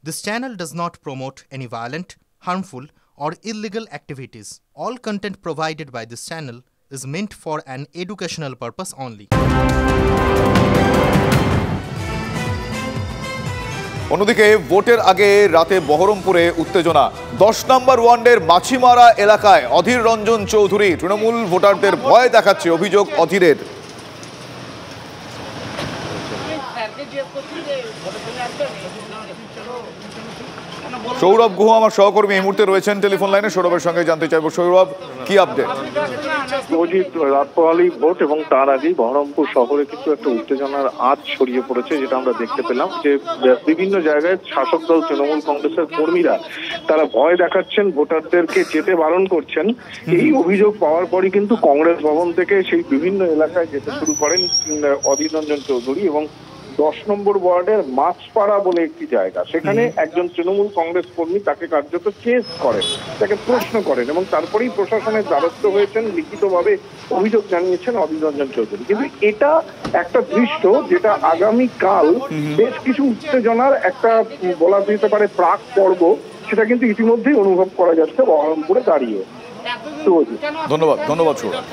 This channel does not promote any violent, harmful, or illegal activities. All content provided by this channel is meant for an educational purpose only. অন্যদিকে ভোটের আগে রাতে বহরমপুরে উত্তেজনা 10 নম্বর ওয়ার্ডের মাছিমারা এলাকায় অধীর রঞ্জন চৌধুরী তৃণমূল ভোটারদের ভয় দেখাচ্ছে অভিযোগ অধীরের। সৌরভ গুহ আমার সহকর্মী এই মুহূর্তে রয়েছেন টেলিফোন লাইনে। সৌরভের সঙ্গে জানতে চাইবো, সৌরভ কি আপডেট? রাত পোহালি ভোট এবং তার আগেই বহরমপুর শহরে কিন্তু একটা উত্তেজনার আঁচ ছড়িয়ে পড়েছে, যেটা আমরা দেখতে পেলাম যে বিভিন্ন জায়গায় শাসক দল তৃণমূল কংগ্রেসের কর্মীরা তারা ভয় দেখাচ্ছেন, ভোটারদেরকে যেতে বারণ করছেন। এই অভিযোগ পাওয়ার পরই কিন্তু কংগ্রেস ভবন থেকে সেই বিভিন্ন এলাকায় যেতে শুরু করেন অধীর রঞ্জন চৌধুরী এবং 10 নম্বর ওয়ার্ডের মাছপাড়া বলে একটি জায়গা, সেখানে একজন তৃণমূল কংগ্রেস কর্মী তাকে কার্যত চেস করেন, তাকে প্রশ্ন করেন এবং তারপরেই প্রশাসনের দ্বারস্থ হয়েছেন, লিখিতভাবে অভিযোগ জানিয়েছেন অধীর রঞ্জন চৌধুরী। কিন্তু এটা একটা দৃশ্য যেটা আগামীকাল বেশ কিছু উত্তেজনার একটা বলা যেতে পারে প্রাক পর্ব, সেটা কিন্তু ইতিমধ্যেই অনুভব করা যাচ্ছে বহরমপুরে দাঁড়িয়ে। ধন্যবাদ ধন্যবাদ সৌরভ।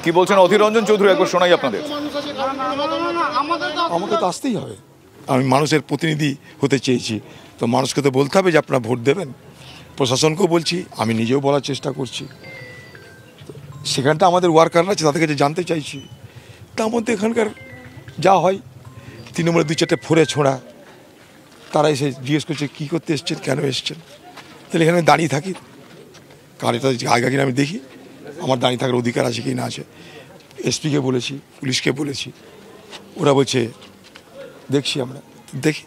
কি বলছেন অধীর রঞ্জন চৌধুরী, একবার শোনাই আপনাদের। আমাকে তো আসতেই হবে, আমি মানুষের প্রতিনিধি হতে চেয়েছি, তো মানুষকে তো বলতে হবে যে আপনারা ভোট দেবেন। প্রশাসনকেও বলছি, আমি নিজেও বলার চেষ্টা করছি। সেখানটা আমাদের ওয়ার্কাররা আছে, তাদের কাছে জানতে চাইছি। তার মধ্যে এখানকার যা হয়, তৃণমূলের 2-4টে ফোরে ছোঁড়া, তারা এসে জিজ্ঞেস করছে কী করতে এসছেন, কেন এসছেন। তাহলে এখানে দাঁড়িয়ে থাকি, কার এটা জায়গা কিনা আমি দেখি, আমার দাঁড়িয়ে থাকার অধিকার আছে কি না আছে। এসপিকে বলেছি, পুলিশকে বলেছি, ওরা বলছে দেখছি, আমরা দেখি।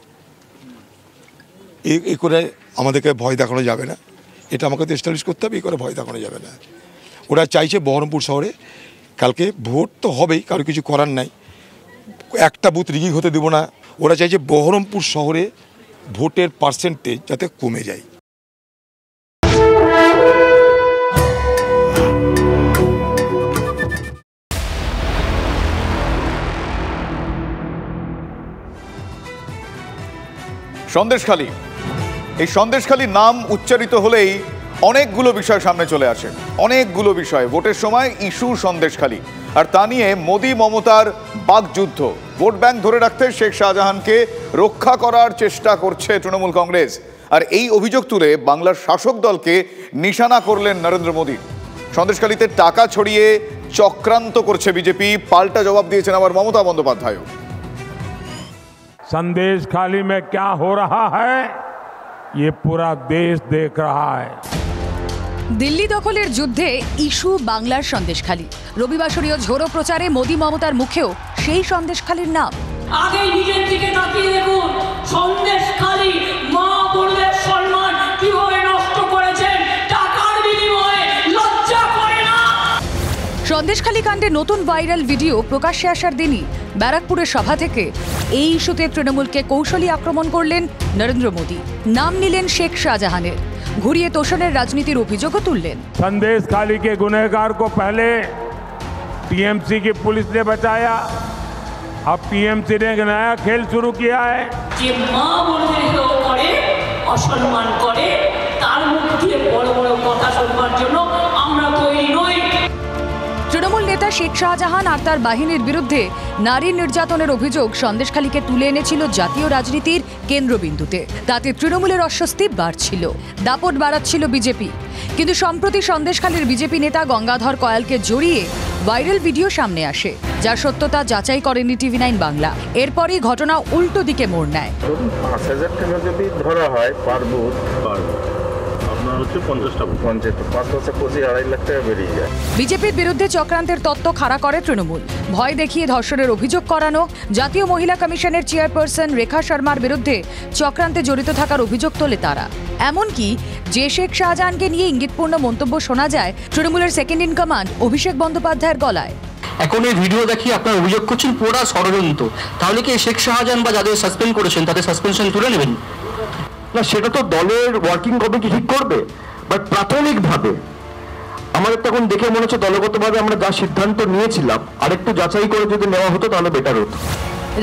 এ করে আমাদেরকে ভয় দেখানো যাবে না, এটা আমাকে তো এস্টাবলিশ করতে হবে, এই করে ভয় দেখানো যাবে না। ওরা চাইছে বহরমপুর শহরে কালকে ভোট তো হবেই, কারো কিছু করার নাই, একটা বুথ রিগিং হতে দেবো না। ওরা চাইছে বহরমপুর শহরে ভোটের পার্সেন্টেজ যাতে কমে যায়। সন্দেশখালী, এই সন্দেশখালীর নাম উচ্চারিত হলেই অনেকগুলো বিষয় সামনে চলে আসে, অনেকগুলো বিষয়। ভোটের সময় ইস্যু সন্দেশখালী, আর তা নিয়ে মোদি মমতার বাকযুদ্ধ। ভোট ব্যাংক ধরে রাখতে শেখ শাহজাহানকে রক্ষা করার চেষ্টা করছে তৃণমূল কংগ্রেস, আর এই অভিযোগ তুলে বাংলার শাসক দলকে নিশানা করলেন নরেন্দ্র মোদী। সন্দেশখালীতে টাকা ছড়িয়ে চক্রান্ত করছে বিজেপি, পাল্টা জবাব দিয়েছেন আবার মমতা বন্দ্যোপাধ্যায়। संदेशखाली में क्या हो रहा है ये पूरा देश देख रहा है। দিল্লি দখলের যুদ্ধে ইস্যু বাংলার সন্দেশখালী। রবিবাসরীয় ঝোড়ো প্রচারে মোদি মমতার মুখেও সেই সন্দেশখালীর নাম। আগে নিজের দিকে তাকিয়ে দেখুন, সন্দেশখালী মা বোনদের সম্মান কিভাবে নষ্ট করেছেন টাকার বিনিময়ে, লজ্জা করে না। সন্দেশখালী কাণ্ডে নতুন ভাইরাল ভিডিও প্রকাশ্যে আসার দিনই ব্যারাকপুরের সভা থেকে এই ইস্যুতে তৃণমূলকে কৌশলী আক্রমণ করলেন নরেন্দ্র মোদী। নাম নিলেন শেখ শাহজাহানের, ঘুরিয়ে তোষণের রাজনীতির অভিযোগও তুললেন। संदेशखाली के गुनहगार को पहले टीएमसी की पुलिस ने बचाया, अब टीएमसी ने एक नया खेल शुरू किया है। যে মা বোনদেরকেও করে অসম্মান করে, তার মুখ দিয়ে বড় বড় কথা শুনবার জন্য আমরা তৈরি নই। তৃণমূল নেতা শেখ শাহজাহান আর তার বাহিনীর বিরুদ্ধে নারী নির্যাতনের অভিযোগ সন্দেশখালীকে তুলে এনেছিল জাতীয় রাজনীতির কেন্দ্রবিন্দুতে। তাতে তৃণমূলের অস্বস্তি বাড়ছিল, দাপট বাড়াচ্ছিল বিজেপি। কিন্তু সম্প্রতি সন্দেশখালীর বিজেপি নেতা গঙ্গাধর কয়ালকে জড়িয়ে ভাইরাল ভিডিও সামনে আসে, যার সত্যতা যাচাই করেনি টিভি9 বাংলা। এরপরই ঘটনা উল্টো দিকে মোড় নেয়। 5,000 টাকা যদি ধরা হয় পার বুথ, বিজেপির বিরুদ্ধে চক্রান্তের তত্ত্ব খাড়া করে তৃণমূল। ভয় দেখিয়ে ধর্ষণের অভিযোগ করানো, জাতীয় মহিলা কমিশনের চেয়ারপারসন রেখা শর্মার বিরুদ্ধে চক্রান্তে জড়িত থাকার অভিযোগ তোলে তারা। এমনকি যে শেখ শাহজাহানকে নিয়ে ইঙ্গিতপূর্ণ মন্তব্য শোনা যায় তৃণমূলের সেকেন্ড ইন কমান্ড অভিষেক বন্দ্যোপাধ্যায়ের গলায়। এখন এই ভিডিও দেখিয়ে আপনারা অভিযোগ করছেন পুরো ষড়যন্ত্র, তাহলে কি শেখ শাহজাহান বা যাদের সাসপেন্ড করেছেন তাদের সাসপেনশন তুলে নেবেন? না, সেটা তো দলের ওয়ার্কিং কমিটি ঠিক করবে, বাট প্রাথমিকভাবে আমাদের তখন দেখে মনে হচ্ছে দলগতভাবে আমরা যা সিদ্ধান্ত নিয়েছিলাম আরেকটু যাচাই করে যদি নেওয়া হতো তাহলে বেটার হতো।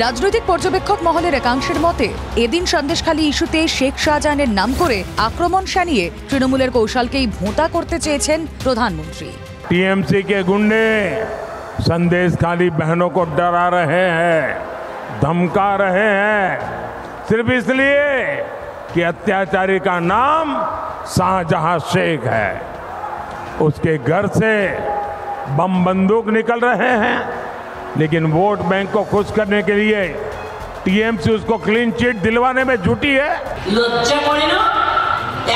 রাজনৈতিক পর্যবেক্ষক মহলের একাংশের মতে এদিন সন্দেশখালী ইস্যুতে শেখ শাহজাহানের নাম করে আক্রমণ শানিয়ে তৃণমূলের কৌশলকেই ভোঁতা করতে চেয়েছেন প্রধানমন্ত্রী। टीएमसी के गुंडे संदेशखाली बहनों को डरा रहे हैं, धमका रहे हैं, सिर्फ इसलिए कि अत्याचारी का नाम शाहजहां शेख है। उसके घर से बम बंदूक निकल रहे हैं, लेकिन वोट बैंक को खुश करने के लिए टीएमसी उसको क्लीन चिट दिलवाने में जुटी है। লজ্জা করে না?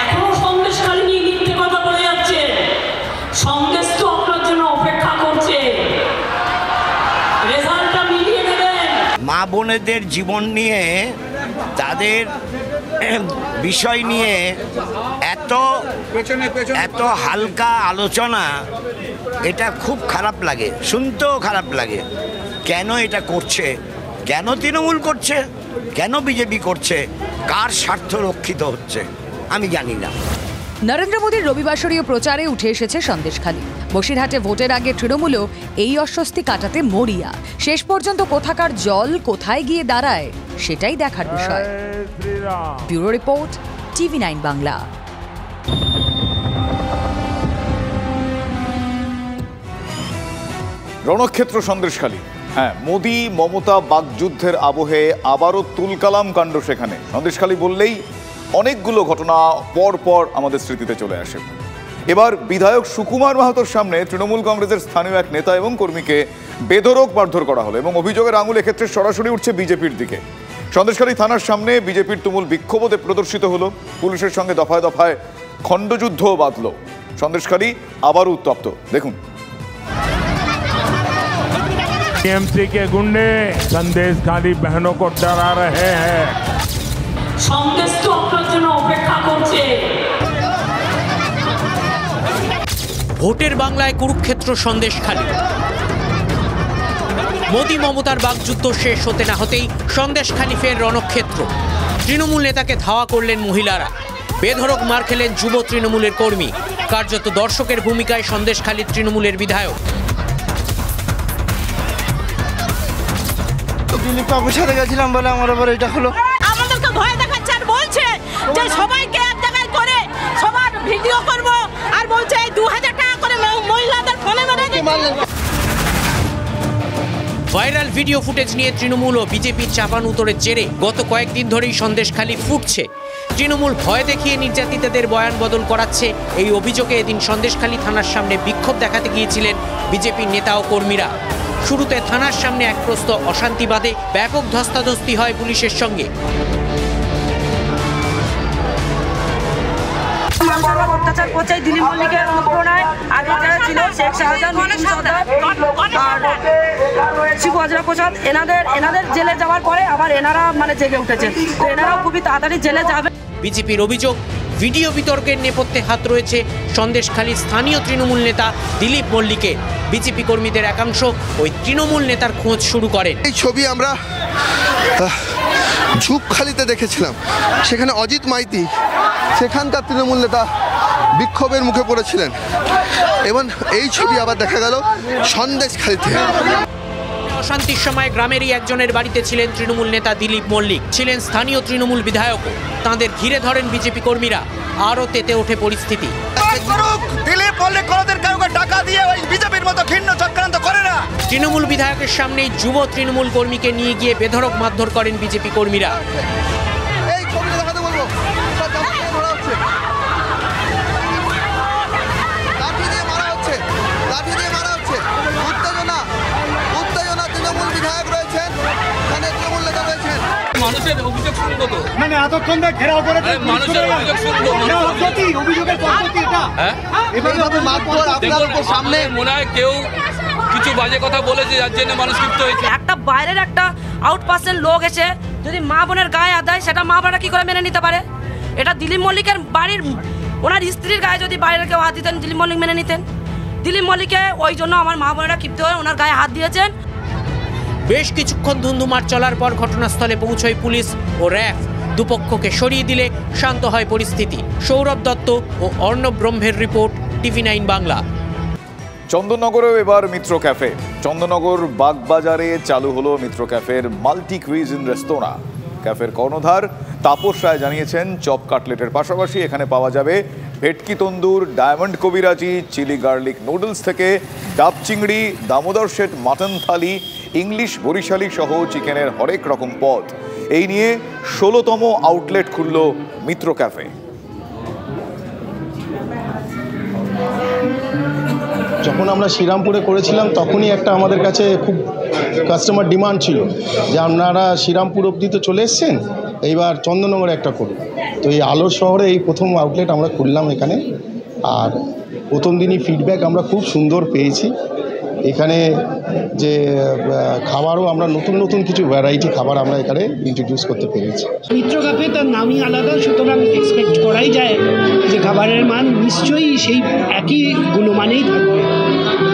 এখনো সন্দেশখালী নিয়ে মিথ্যে কথা বলে যাচ্ছে। সন্দেশ তো আপনার জন্য অপেক্ষা করছে, রেজাল্টটা মিলিয়ে নেবেন। মা বোনেদের জীবন নিয়ে, তাদের বিষয় নিয়ে এত হালকা আলোচনা, এটা খুব খারাপ লাগে, শুনতেও খারাপ লাগে। কেন এটা করছে? কেন তৃণমূল করছে? কেন বিজেপি করছে? কার স্বার্থ রক্ষিত হচ্ছে আমি জানি না। নরেন্দ্র মোদীর রবিবাসরীয় প্রচারে উঠে এসেছে সন্দেশখালী। বসিরহাটে ভোটের আগে তৃণমূলও এই অস্বস্তি কাটাতে মরিয়া। শেষ পর্যন্ত কোথাকার জল কোথায় গিয়ে দাঁড়ায় সেটাই দেখার বিষয়। Bureau report, TV nine Bangla. রণক্ষেত্র সন্দেশখালী। হ্যাঁ, মোদি মমতা বাকযুদ্ধের আবহে আবারও তুলকালাম কাণ্ড সেখানে। সন্দেশখালী বললেই অনেকগুলো ঘটনা পর পর আমাদের স্মৃতিতে চলে আসে। এবার বিধায়ক সুকুমার মাহাতোর সামনে তৃণমূল কংগ্রেসের স্থানীয় এক নেতা এবং কর্মীকে বেধড়ক মারধর করা হলো এবং অভিযোগের আঙুল এক্ষেত্রে সরাসরি উঠছে বিজেপির দিকে। সন্দেশখালী থানার সামনে বিজেপির তুমুল বিক্ষোভ প্রদর্শিত হলো, পুলিশের সঙ্গে দফায় দফায় খণ্ডযুদ্ধও বাঁধল। সন্দেশখালী আবারও উত্তপ্ত, দেখুন। टीएमसी के गुंडे संदेशखाली बहनों को डरा रहे हैं। সন্দেশ তো আপনার জন্য অপেক্ষা করছে। ভোটের বাংলায় কুরুক্ষেত্র সন্দেশখালী। মোদি মমতার বাকযুদ্ধ শেষ হতে না হতেই সন্দেশখালী ফের রণক্ষেত্র। তৃণমূল নেতাকে ধাওয়া করলেন মহিলারা, বেধড়ক মার খেলেন যুব তৃণমূলের কর্মী। কার্যত দর্শকের ভূমিকায় সন্দেশখালী তৃণমূলের বিধায়ক। দিলীপ বাবুর সাথে গেছিলাম বলে আমার আবার এটা হলো। আমাদেরকে ভয় দেখাচ্ছে আর বলছে যে সবাইকে এক জায়গায় করে সবার ভিডিও করব, আর বলছে 2000 টাকা করে মহিলাদের ফোনে মেরে দিচ্ছে। ভাইরাল ভিডিও ফুটেজ নিয়ে তৃণমূল ও বিজেপির চাপানুতরের জেরে গত কয়েকদিন ধরেই সন্দেশখালী ফুটছে। তৃণমূল ভয় দেখিয়ে নির্যাতিতদের বয়ান বদল করাচ্ছে, এই অভিযোগে এদিন সন্দেশখালী থানার সামনে বিক্ষোভ দেখাতে গিয়েছিলেন বিজেপির নেতা ও কর্মীরা। শুরুতে থানার সামনে এক প্রস্ত অশান্তি বাধে, ব্যাপক ধস্তাধস্তি হয় পুলিশের সঙ্গে। অত্যাচার করছে দিলীপ মল্লিকের অনুপ্রেরণায় আগে যারা ছিল শেখ শাহজাহান, শিবু হাজরা প্রসাদ, এনাদের জেলে যাওয়ার পরে আবার এনারা জেগে উঠেছেন, তো এনারাও খুবই তাড়াতাড়ি জেলে যাবে। বিজেপির অভিযোগ, ভিডিও বিতর্কের নেপথ্যে হাত রয়েছে সন্দেশখালীর স্থানীয় তৃণমূল নেতা দিলীপ মল্লিকের। বিজেপি কর্মীদের একাংশ ওই তৃণমূল নেতার খোঁজ শুরু করেন। এই ছবি আমরা ঝুপখালিতে দেখেছিলাম, সেখানে অজিত মাইতি সেখানকার তৃণমূল নেতা বিক্ষোভের মুখে পড়েছিলেন, এবং এই ছবি আবার দেখা গেল সন্দেশখালিতে। অশান্তির সময় গ্রামেরই একজনের বাড়িতে ছিলেন তৃণমূল নেতা দিলীপ মল্লিক, ছিলেন স্থানীয় তৃণমূল বিধায়কও। তাঁদের ঘিরে ধরেন বিজেপি কর্মীরা, আরও তেতে ওঠে পরিস্থিতি। তৃণমূল বিধায়কের সামনেই যুব তৃণমূল কর্মীকে নিয়ে গিয়ে বেধড়ক মারধর করেন বিজেপি কর্মীরা। মানুষের অভিযোগ শুনবো তো, মানে এতক্ষণ ধরে ঘেরাও করে মানুষের অভিযোগ শুনবো। অভিযোগের পদ্ধতি এটা, এভাবে মারধর আপনার উপর সামনে মনে হয় কেউ কিছু বাজে কথা বলেছে, যার জন্য মানুষ ক্ষিপ্ত হয়েছে। একটা বাইরের একটা আউটপার্সেন্ট লোক এসে যদি মা বোনের গায়ে হাত দেয়, সেটা মা বোনেরা কি করে মেনে নিতে পারে? এটা দিলীপ মল্লিকের বাড়ির ওনার স্ত্রীর গায়ে যদি বাইরের কেউ হাত দিতেন, দিলীপ মল্লিক মেনে নিতেন? দিলীপ মল্লিকে ওই জন্য আমার মা বোনেরা ক্ষিপ্ত হয়ে ওনার গায়ে হাত দিয়েছেন। বেশ কিছুক্ষণ ধুন্ধুমার চলার পর ঘটনাস্থলে পৌঁছয় পুলিশ ও র্যাব। দুপক্ষকে সরিয়ে দিলে শান্ত হয় পরিস্থিতি। সৌরভ দত্ত ও অর্ণব ব্রহ্মের রিপোর্ট, টিভি9 বাংলা। চন্দননগরেও এবার মিত্র ক্যাফে। চন্দননগর বাগবাজারে চালু হলো মিত্র ক্যাফের মাল্টি কুইজিন রেস্তোরাঁ। ক্যাফের কর্ণধার তাপস রায় জানিয়েছেন, চপ কাটলেটের পাশাপাশি এখানে পাওয়া যাবে ভেটকি তন্দুর, ডায়মন্ড কবিরাজি, চিলি গার্লিক নুডলস থেকে ডাব চিংড়ি, দামোদর শেট মাটন থালি, ইংলিশ বরিশালি সহ চিকেনের হরেক রকম পদ। এই নিয়ে 16তম আউটলেট খুলল মিত্র ক্যাফে। যখন আমরা শ্রীরামপুরে করেছিলাম তখনই একটা আমাদের কাছে খুব কাস্টমার ডিমান্ড ছিল যে আপনারা শ্রীরামপুর অবধি তো চলে এসছেন, এইবার চন্দননগরে একটা করুন। তো এই আলোর শহরে এই প্রথম আউটলেট আমরা খুললাম এখানে। আর প্রথম দিনই ফিডব্যাক আমরা খুব সুন্দর পেয়েছি। এখানে যে খাবারও আমরা নতুন নতুন কিছু ভ্যারাইটি খাবার আমরা এখানে ইন্ট্রোডিউস করতে পেরেছি। মিত্র ক্যাফে তার নামই আলাদা, সুতরাং এক্সপেক্ট করাই যায় যে খাবারের মান নিশ্চয়ই সেই একই গুণমানেই থাকবে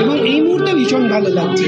এবং এই মুহূর্তে ভীষণ ভালো লাগছে।